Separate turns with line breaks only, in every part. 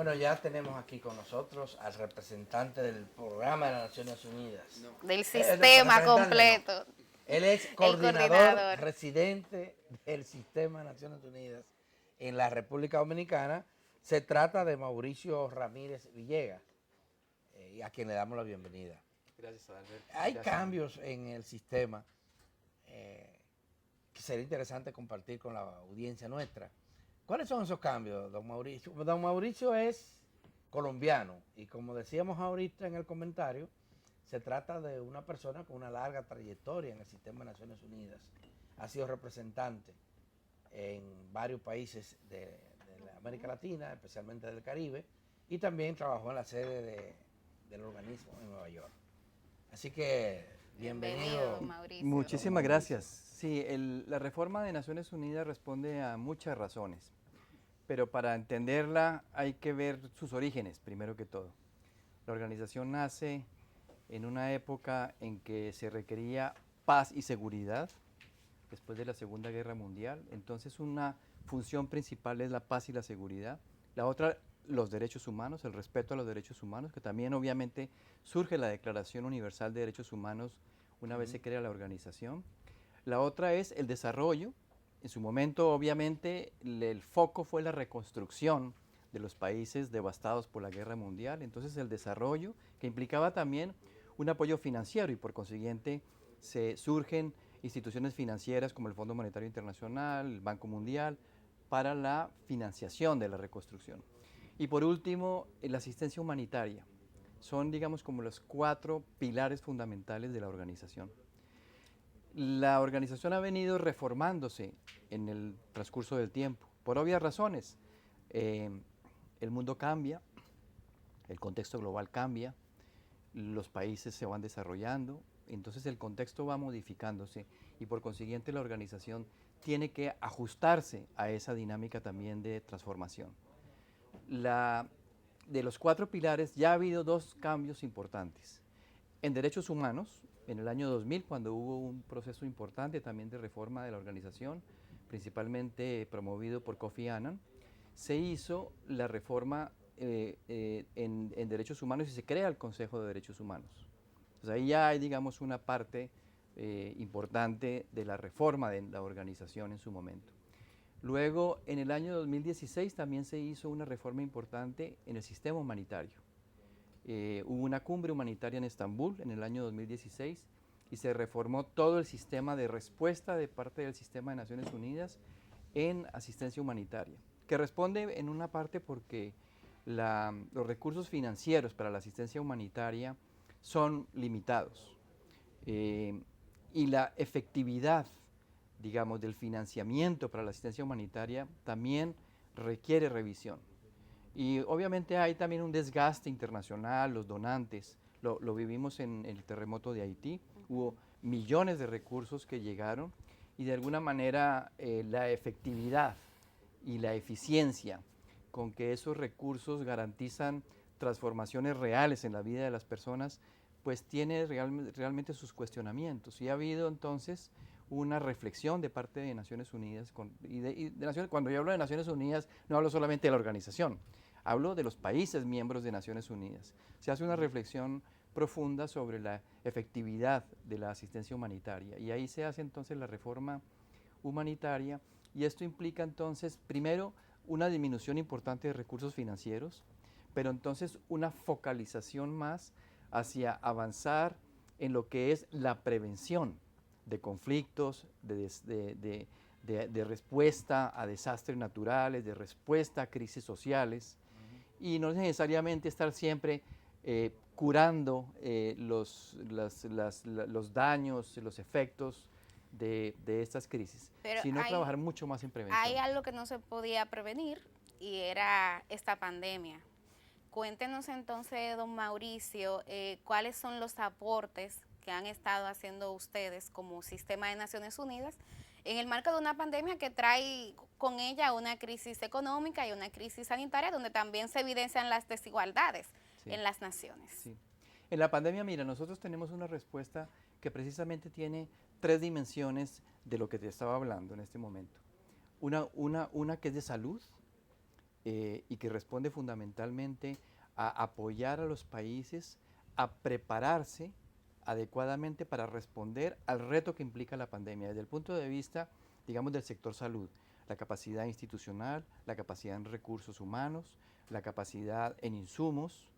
Bueno, ya tenemos aquí con nosotros al representante del programa de las Naciones Unidas.
Del
Representante
sistema completo.
no. Él es
El
coordinador
coordinador.
residente del sistema de Naciones Unidas en la República Dominicana. Se trata de Mauricio Ramírez Villegas, a quien le damos la bienvenida.
Gracias, Adalberto.
Hay
Gracias.
cambios en el sistema que sería interesante compartir con la audiencia nuestra. ¿Cuáles son esos cambios, don Mauricio? Don Mauricio es colombiano y como decíamos ahorita en el comentario, se trata de una persona con una larga trayectoria en el sistema de Naciones Unidas. Ha sido representante en varios países de la América Latina, especialmente del Caribe, y también trabajó en la sede del organismo en Nueva York. Así que, bienvenido.
Don Mauricio.
Muchísimas gracias. Sí, la reforma de Naciones Unidas responde a muchas razones, pero para entenderla hay que ver sus orígenes, primero que todo. La organización nace en una época en que se requería paz y seguridad, después de la Segunda Guerra Mundial. Entonces una función principal es la paz y la seguridad. La otra, los derechos humanos, el respeto a los derechos humanos, que también obviamente surge la Declaración Universal de Derechos Humanos una vez se crea la organización. La otra es el desarrollo. En su momento, obviamente, el foco fue la reconstrucción de los países devastados por la guerra mundial. Entonces, el desarrollo, que implicaba también un apoyo financiero y por consiguiente se surgen instituciones financieras como el Fondo Monetario Internacional, el Banco Mundial, para la financiación de la reconstrucción. Y por último, la asistencia humanitaria. Son, digamos, como los 4 pilares fundamentales de la organización. La organización ha venido reformándose en el transcurso del tiempo, por obvias razones. El mundo cambia, el contexto global cambia, los países se van desarrollando, entonces el contexto va modificándose y por consiguiente la organización tiene que ajustarse a esa dinámica también de transformación. De los 4 pilares ya ha habido 2 cambios importantes. En derechos humanos, en el año 2000, cuando hubo un proceso importante también de reforma de la organización, principalmente promovido por Kofi Annan, se hizo la reforma en derechos humanos y se crea el Consejo de Derechos Humanos. Entonces ahí ya hay, digamos, una parte importante de la reforma de la organización en su momento. Luego, en el año 2016 también se hizo una reforma importante en el sistema humanitario. Hubo una cumbre humanitaria en Estambul en el año 2016 y se reformó todo el sistema de respuesta de parte del sistema de Naciones Unidas en asistencia humanitaria, que responde en una parte porque los recursos financieros para la asistencia humanitaria son limitados y la efectividad, digamos, del financiamiento para la asistencia humanitaria también requiere revisión. Y obviamente hay también un desgaste internacional, los donantes, lo vivimos en el terremoto de Haití, hubo millones de recursos que llegaron y de alguna manera la efectividad y la eficiencia con que esos recursos garantizan transformaciones reales en la vida de las personas, pues tiene realmente sus cuestionamientos. Y ha habido entonces una reflexión de parte de Naciones Unidas, cuando yo hablo de Naciones Unidas no hablo solamente de la organización, hablo de los países miembros de Naciones Unidas. Se hace una reflexión profunda sobre la efectividad de la asistencia humanitaria y ahí se hace entonces la reforma humanitaria y esto implica entonces primero una disminución importante de recursos financieros, pero entonces una focalización más hacia avanzar en lo que es la prevención de conflictos, de respuesta a desastres naturales, de respuesta a crisis sociales, y no necesariamente estar siempre curando los daños, los efectos de estas crisis,
Pero
sino trabajar mucho más en prevención.
hay algo que no se podía prevenir y era esta pandemia. Cuéntenos entonces, don Mauricio, cuáles son los aportes que han estado haciendo ustedes como sistema de Naciones Unidas en el marco de una pandemia que trae con ella una crisis económica y una crisis sanitaria donde también se evidencian las desigualdades en las naciones.
Sí. En la pandemia, mira, nosotros tenemos una respuesta que precisamente tiene 3 dimensiones de lo que te estaba hablando en este momento. Una que es de salud, y que responde fundamentalmente a apoyar a los países a prepararse adecuadamente para responder al reto que implica la pandemia, desde el punto de vista, digamos, del sector salud, la capacidad institucional, la capacidad en recursos humanos, la capacidad en insumos.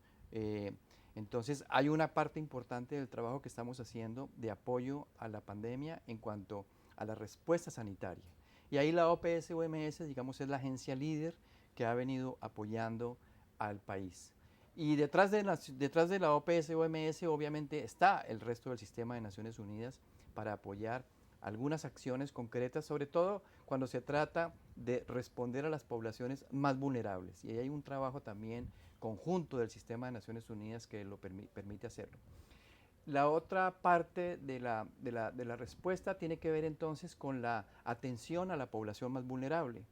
Entonces, hay una parte importante del trabajo que estamos haciendo de apoyo a la pandemia en cuanto a la respuesta sanitaria. Y ahí la OPS-OMS, digamos, es la agencia líder que ha venido apoyando al país. Y detrás de la OPS-OMS obviamente está el resto del sistema de Naciones Unidas para apoyar algunas acciones concretas, sobre todo cuando se trata de responder a las poblaciones más vulnerables. Y ahí hay un trabajo también conjunto del sistema de Naciones Unidas que lo permite hacerlo. La otra parte de la respuesta tiene que ver entonces con la atención a la población más vulnerable.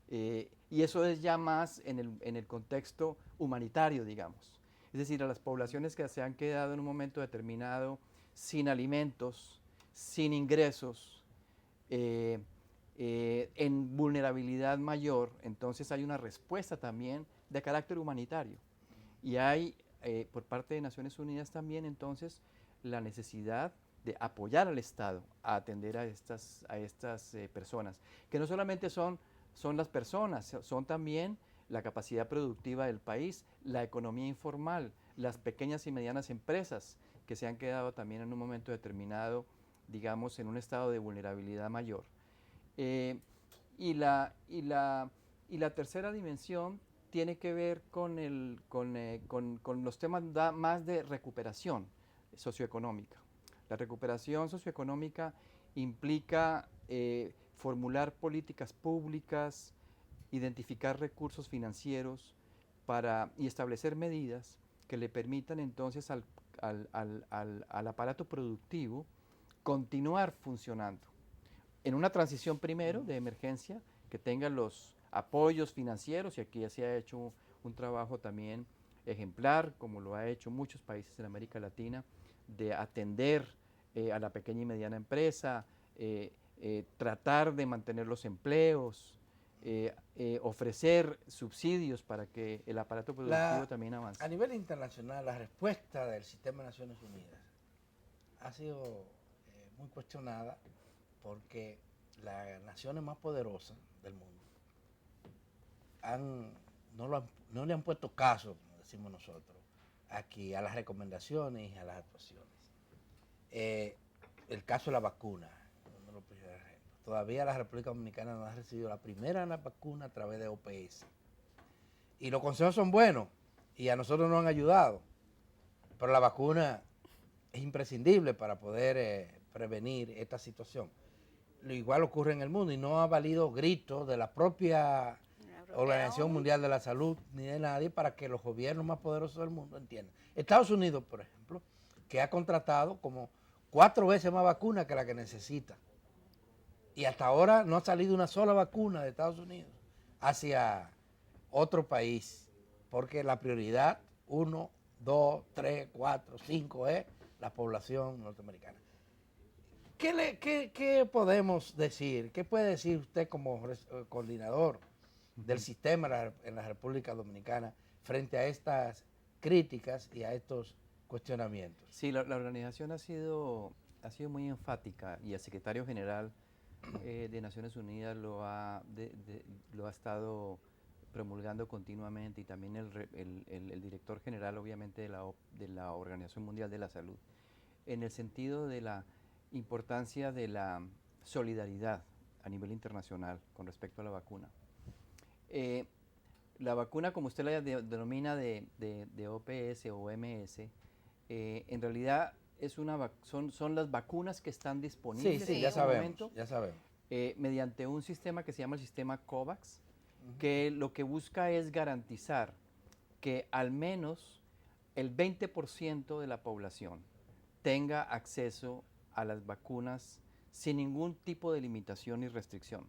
Y eso es ya más en el contexto humanitario, digamos. Es decir, a las poblaciones que se han quedado en un momento determinado sin alimentos, sin ingresos, en vulnerabilidad mayor, entonces hay una respuesta también de carácter humanitario. Y hay, por parte de Naciones Unidas también, entonces, la necesidad de apoyar al Estado a atender a estas personas, que no solamente son las personas, son también la capacidad productiva del país, la economía informal, las pequeñas y medianas empresas que se han quedado también en un momento determinado, digamos, en un estado de vulnerabilidad mayor. Y la tercera dimensión tiene que ver con los temas más de recuperación socioeconómica. La recuperación socioeconómica implica formular políticas públicas, identificar recursos financieros y establecer medidas que le permitan entonces al aparato productivo continuar funcionando. En una transición primero de emergencia, que tenga los apoyos financieros, y aquí ya se ha hecho un trabajo también ejemplar, como lo ha hecho muchos países en América Latina, de atender a la pequeña y mediana empresa, tratar de mantener los empleos, ofrecer subsidios para que el aparato productivo también avance.
A nivel internacional, la respuesta del sistema de Naciones Unidas ha sido muy cuestionada porque las naciones más poderosas del mundo no le han puesto caso, como decimos nosotros, aquí a las recomendaciones y a las actuaciones. El caso de la vacuna, uno lo puede ver. Todavía la República Dominicana no ha recibido la primera vacuna a través de OPS. Y los consejos son buenos y a nosotros nos han ayudado, pero la vacuna es imprescindible para poder prevenir esta situación. Lo igual ocurre en el mundo y no ha valido gritos de la propia Organización Mundial de la Salud ni de nadie para que los gobiernos más poderosos del mundo entiendan. Estados Unidos, por ejemplo, que ha contratado como 4 veces más vacunas que la que necesita. Y hasta ahora no ha salido una sola vacuna de Estados Unidos hacia otro país, porque la prioridad 1, 2, 3, 4, 5 es la población norteamericana. ¿Qué podemos decir? ¿Qué puede decir usted como coordinador del sistema en la República Dominicana frente a estas críticas y a estos cuestionamientos?
Sí, la organización ha sido muy enfática y el secretario general de Naciones Unidas lo ha estado promulgando continuamente, y también el director general, obviamente, de la Organización Mundial de la Salud, en el sentido de la importancia de la solidaridad a nivel internacional con respecto a la vacuna. La vacuna, como usted la denomina de OPS o OMS, en realidad son las vacunas que están disponibles
en este momento, ya sabemos.
Mediante un sistema que se llama el sistema COVAX, que lo que busca es garantizar que al menos el 20% de la población tenga acceso a las vacunas sin ningún tipo de limitación y restricción.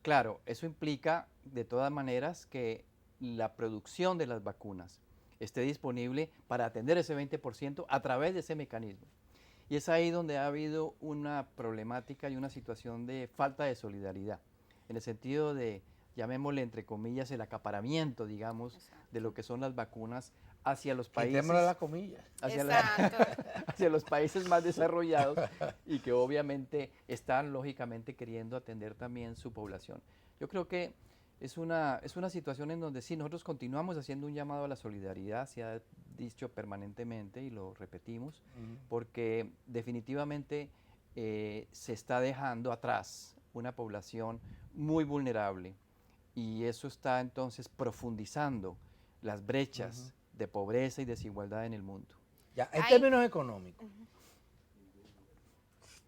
Claro, eso implica de todas maneras que la producción de las vacunas esté disponible para atender ese 20% a través de ese mecanismo. Y es ahí donde ha habido una problemática y una situación de falta de solidaridad, en el sentido de llamémosle entre comillas, el acaparamiento, digamos,
Exacto.
de lo que son las vacunas hacia los países,
Quitémosle la comilla.
Exacto.
hacia los países más desarrollados y que obviamente están lógicamente queriendo atender también su población. Yo creo que es una situación en donde sí, nosotros continuamos haciendo un llamado a la solidaridad, se ha dicho permanentemente y lo repetimos, porque definitivamente se está dejando atrás una población muy vulnerable y eso está entonces profundizando las brechas de pobreza y desigualdad en el mundo.
Ya, en
Hay-
términos económicos,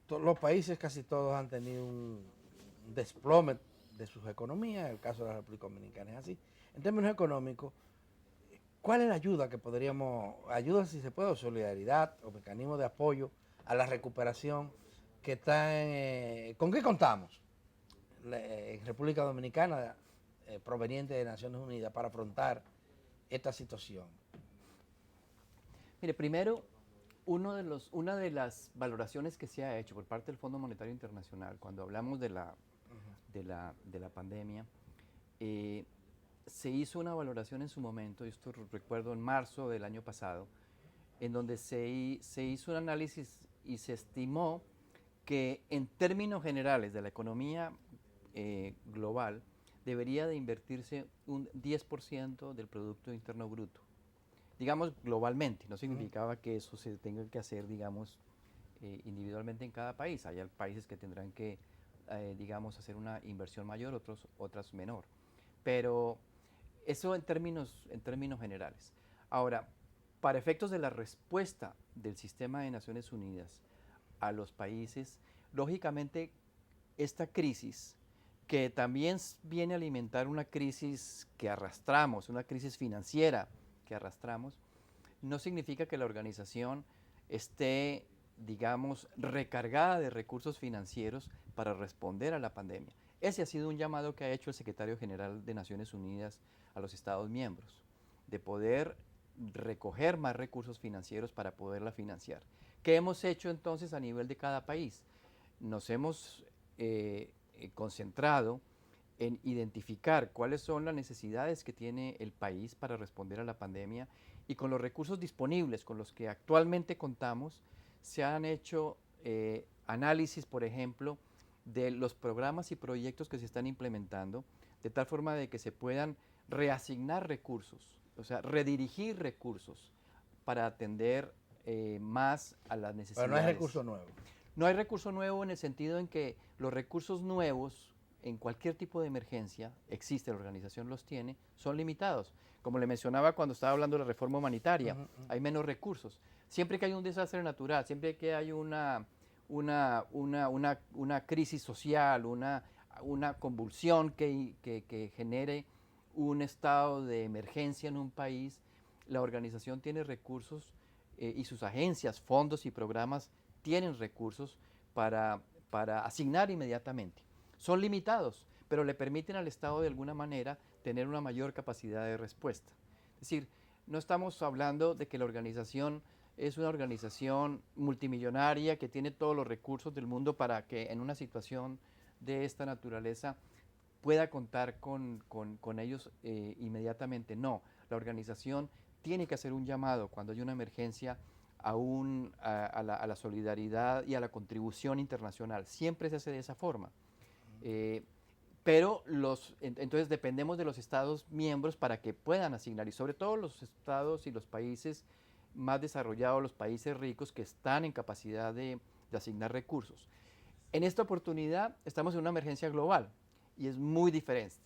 los países casi todos han tenido un desplome de sus economías, el caso de la República Dominicana es así. En términos económicos, ¿cuál es la ayuda que podríamos, ayuda si se puede, o solidaridad o mecanismos de apoyo a la recuperación que están, con qué contamos en República Dominicana proveniente de Naciones Unidas para afrontar esta situación?
Mire, primero, una de las valoraciones que se ha hecho por parte del Fondo Monetario Internacional cuando hablamos de la pandemia, se hizo una valoración en su momento, y esto recuerdo en marzo del año pasado, en donde se hizo un análisis y se estimó que en términos generales de la economía global debería de invertirse un 10% del Producto Interno Bruto. Digamos globalmente, no significaba que eso se tenga que hacer, digamos, individualmente en cada país. Hay países que tendrán que, digamos, hacer una inversión mayor, otras menor. Pero eso en términos generales. Ahora, para efectos de la respuesta del sistema de Naciones Unidas a los países, lógicamente esta crisis, que también viene a alimentar una crisis que arrastramos, una crisis financiera que arrastramos, no significa que la organización esté, digamos, recargada de recursos financieros para responder a la pandemia. Ese ha sido un llamado que ha hecho el secretario general de Naciones Unidas a los Estados miembros, de poder recoger más recursos financieros para poderla financiar. ¿Qué hemos hecho entonces a nivel de cada país? Nos hemos concentrado en identificar cuáles son las necesidades que tiene el país para responder a la pandemia y con los recursos disponibles con los que actualmente contamos, se han hecho análisis, por ejemplo, de los programas y proyectos que se están implementando, de tal forma de que se puedan reasignar recursos, o sea, redirigir recursos para atender más a las necesidades.
Pero no hay recurso nuevo.
No hay recurso nuevo en el sentido en que los recursos nuevos en cualquier tipo de emergencia, existe, la organización los tiene, son limitados. Como le mencionaba cuando estaba hablando de la reforma humanitaria, hay menos recursos. Siempre que hay un desastre natural, siempre que hay una crisis social, una convulsión que genere un estado de emergencia en un país, la organización tiene recursos y sus agencias, fondos y programas tienen recursos para asignar inmediatamente. Son limitados, pero le permiten al Estado de alguna manera tener una mayor capacidad de respuesta. Es decir, no estamos hablando de que la organización es una organización multimillonaria que tiene todos los recursos del mundo para que en una situación de esta naturaleza pueda contar con ellos inmediatamente. No, la organización tiene que hacer un llamado cuando hay una emergencia a la solidaridad y a la contribución internacional. Siempre se hace de esa forma. Pero entonces dependemos de los Estados miembros para que puedan asignar, y sobre todo los Estados y los países más desarrollados, los países ricos que están en capacidad de asignar recursos. En esta oportunidad estamos en una emergencia global y es muy diferente.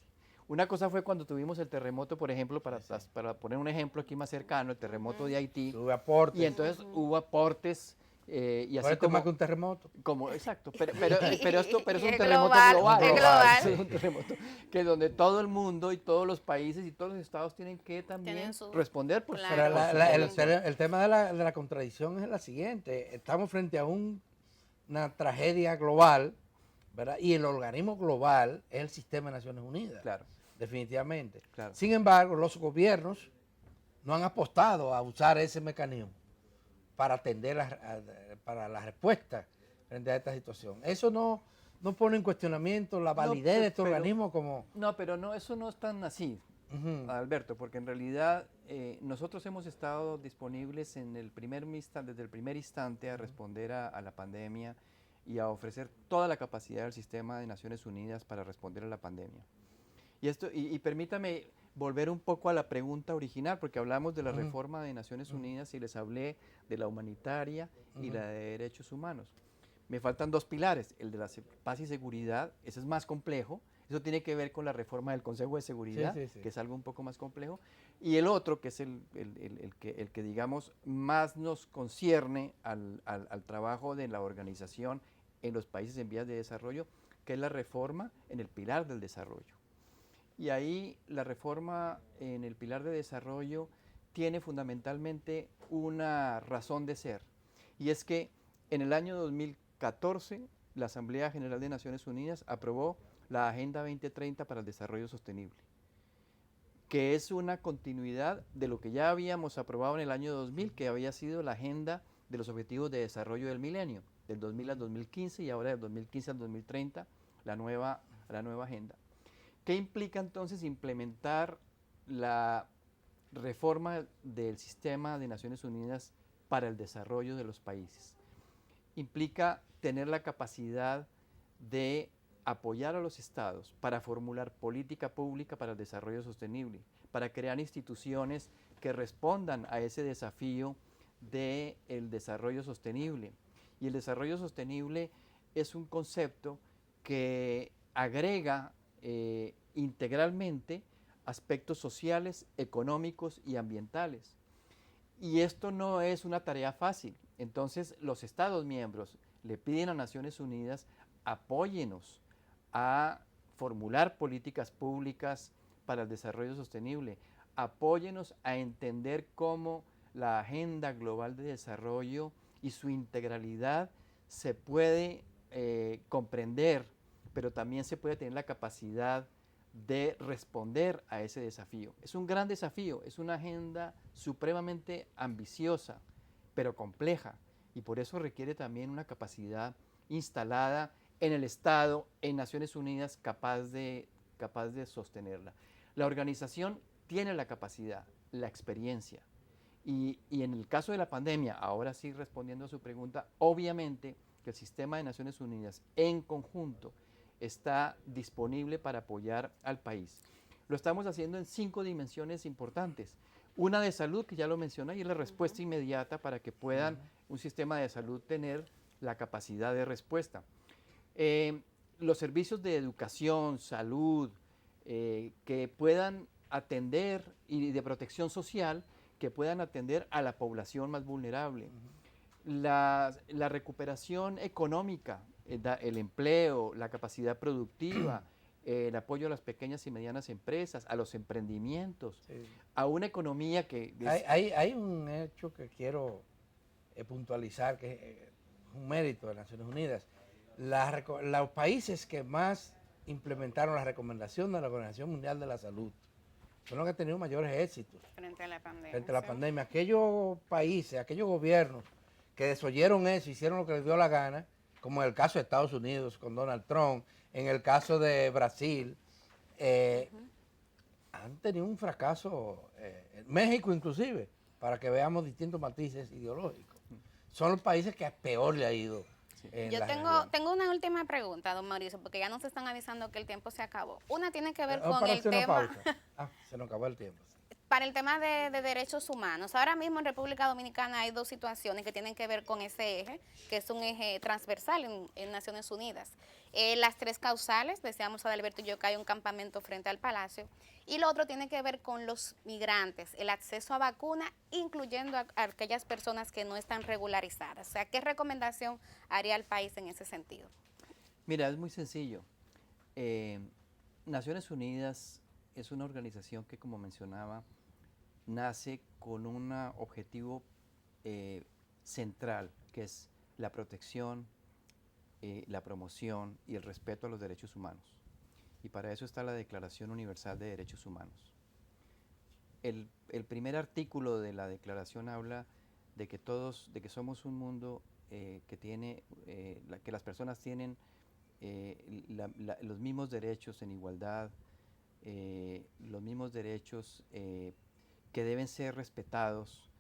Una cosa fue cuando tuvimos el terremoto, por ejemplo, para poner un ejemplo aquí más cercano, el terremoto de Haití.
Hubo aportes.
Y entonces hubo aportes. Y así
esto más que un terremoto.
Exacto, pero es un
Es
terremoto
global,
global. Es un terremoto que donde todo el mundo y todos los países y todos los estados tienen que también responder por
claro.
Pero el tema de la contradicción es la siguiente. Estamos frente a una tragedia global, ¿verdad? Y el organismo global es el sistema de Naciones Unidas.
Claro.
Definitivamente.
Claro.
Sin embargo, los gobiernos no han apostado a usar ese mecanismo para atender para la respuesta frente a esta situación. Eso no no pone en cuestionamiento la validez de este organismo como...
No, pero no, eso no es tan así,
Ujú.
Alberto, porque en realidad nosotros hemos estado disponibles desde el primer instante a responder a la pandemia y a ofrecer toda la capacidad del sistema de Naciones Unidas para responder a la pandemia. Y permítame volver un poco a la pregunta original, porque hablamos de la
Ujú.
reforma de Naciones Unidas y les hablé de la humanitaria y la de derechos humanos. Me faltan dos pilares, el de la paz y seguridad, ese es más complejo, eso tiene que ver con la reforma del Consejo de Seguridad,
Sí, sí, sí.
que es algo un poco más complejo, y el otro, que es el que digamos más nos concierne al trabajo de la organización en los países en vías de desarrollo, que es la reforma en el pilar del desarrollo. Y ahí la reforma en el pilar de desarrollo tiene fundamentalmente una razón de ser, y es que en el año 2014 la Asamblea General de Naciones Unidas aprobó la Agenda 2030 para el Desarrollo Sostenible, que es una continuidad de lo que ya habíamos aprobado en el año 2000, que había sido la Agenda de los Objetivos de Desarrollo del Milenio, del 2000 al 2015 y ahora del 2015 al 2030, la nueva agenda. ¿Qué implica entonces implementar la reforma del sistema de Naciones Unidas para el desarrollo de los países? Implica tener la capacidad de apoyar a los estados para formular política pública para el desarrollo sostenible, para crear instituciones que respondan a ese desafío del desarrollo sostenible. Y el desarrollo sostenible es un concepto que agrega integralmente aspectos sociales, económicos y ambientales. Y esto no es una tarea fácil. Entonces los Estados miembros le piden a Naciones Unidas, apóyenos a formular políticas públicas para el desarrollo sostenible, apóyenos a entender cómo la Agenda Global de Desarrollo y su integralidad se puede comprender, pero también se puede tener la capacidad de responder a ese desafío. Es un gran desafío, es una agenda supremamente ambiciosa, pero compleja, y por eso requiere también una capacidad instalada en el Estado, en Naciones Unidas, capaz de sostenerla. La organización tiene la capacidad, la experiencia, y en el caso de la pandemia, ahora sí respondiendo a su pregunta, obviamente que el sistema de Naciones Unidas en conjunto está disponible para apoyar al país. Lo estamos haciendo en 5 dimensiones importantes. Una de salud, que ya lo mencioné, y es la respuesta inmediata para que puedan un sistema de salud tener la capacidad de respuesta. Los servicios de educación, salud, que puedan atender, y de protección social, que puedan atender a la población más vulnerable. La recuperación económica, el empleo, la capacidad productiva, el apoyo a las pequeñas y medianas empresas, a los emprendimientos,
Sí.
a una economía que...
Hay un hecho que quiero puntualizar, que es un mérito de Naciones Unidas. Los países que más implementaron la recomendación de la Organización Mundial de la Salud son los que han tenido mayores éxitos
Frente a la pandemia.
frente a la
¿sí?
pandemia. Aquellos países, aquellos gobiernos que desoyeron eso, hicieron lo que les dio la gana, como en el caso de Estados Unidos con Donald Trump, en el caso de Brasil, han tenido un fracaso, México inclusive, para que veamos distintos matices ideológicos. Son los países que peor le ha ido. En
Yo
la
tengo,
región.
tengo una última pregunta, don Mauricio, porque ya nos están avisando que el tiempo se acabó. Una tiene que ver
Vamos
con
para
el
hacer una
tema,
pausa. Se nos acabó el tiempo.
para el tema de derechos humanos. Ahora mismo en República Dominicana hay 2 situaciones que tienen que ver con ese eje, que es un eje transversal en Naciones Unidas. Las 3 causales, decíamos Adalberto y yo que hay un campamento frente al Palacio, y lo otro tiene que ver con los migrantes, el acceso a vacuna, incluyendo a aquellas personas que no están regularizadas. O sea, ¿qué recomendación haría al país en ese sentido?
Mira, es muy sencillo. Naciones Unidas es una organización que, como mencionaba, nace con un objetivo central, que es la protección, la promoción y el respeto a los derechos humanos. Y para eso está la Declaración Universal de Derechos Humanos. El primer artículo de la declaración habla de que somos un mundo que las personas tienen los mismos derechos en igualdad, los mismos derechos que deben ser respetados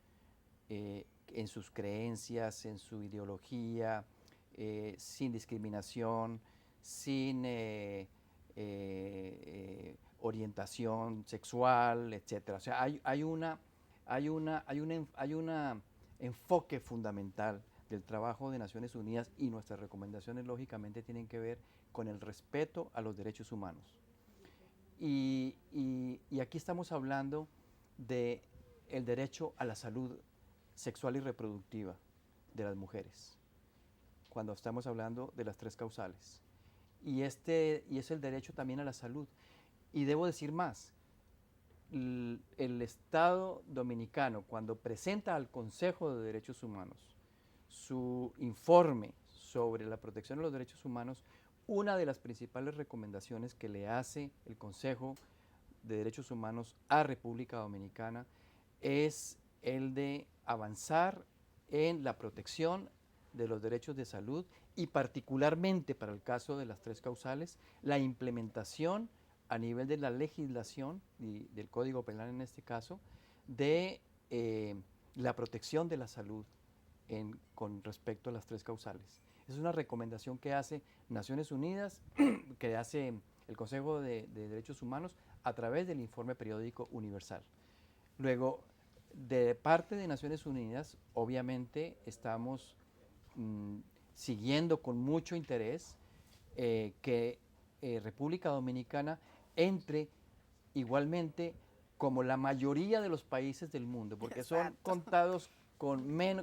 en sus creencias, en su ideología, sin discriminación, sin orientación sexual, etcétera. O sea, hay un enfoque fundamental del trabajo de Naciones Unidas, y nuestras recomendaciones lógicamente tienen que ver con el respeto a los derechos humanos. Y aquí estamos hablando del derecho a la salud sexual y reproductiva de las mujeres, cuando estamos hablando de las 3 causales. Y es el derecho también a la salud. Y debo decir más, el Estado dominicano, cuando presenta al Consejo de Derechos Humanos su informe sobre la protección de los derechos humanos, una de las principales recomendaciones que le hace el Consejo de Derechos Humanos a República Dominicana es el de avanzar en la protección de los derechos de salud, y particularmente para el caso de las 3 causales, la implementación a nivel de la legislación y del Código Penal en este caso, de la protección de la salud con respecto a las 3 causales. Es una recomendación que hace Naciones Unidas, que hace el Consejo de Derechos Humanos a través del Informe Periódico Universal. Luego, de parte de Naciones Unidas, obviamente estamos siguiendo con mucho interés que República Dominicana entre igualmente como la mayoría de los países del mundo, porque son contados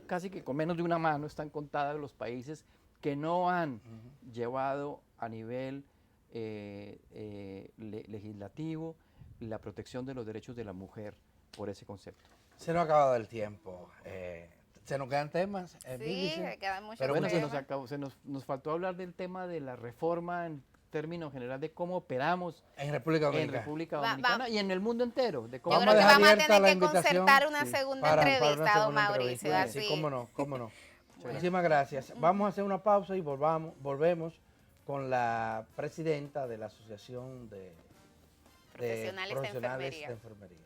casi que con menos de una mano, están contados los países que no han llevado a nivel legislativo la protección de los derechos de la mujer por ese concepto.
Se nos ha acabado el tiempo. ¿Se nos quedan temas?
Sí, quedan muchos
Pero bueno,
temas.
nos faltó hablar del tema de la reforma en términos general de cómo operamos
En República Dominicana.
Y en el mundo entero. De cómo
Yo creo que
dejar
vamos a
abierta
tener
la
que
invitación,
concertar una
sí,
segunda
para
entrevista,
una
don
segunda
Mauricio.
entrevista.
Así.
Sí, cómo no, cómo no. Muchísimas gracias. Vamos a hacer una pausa y volvemos con la presidenta de la Asociación de
Profesionales de
Profesionales
Enfermería.
de Enfermería.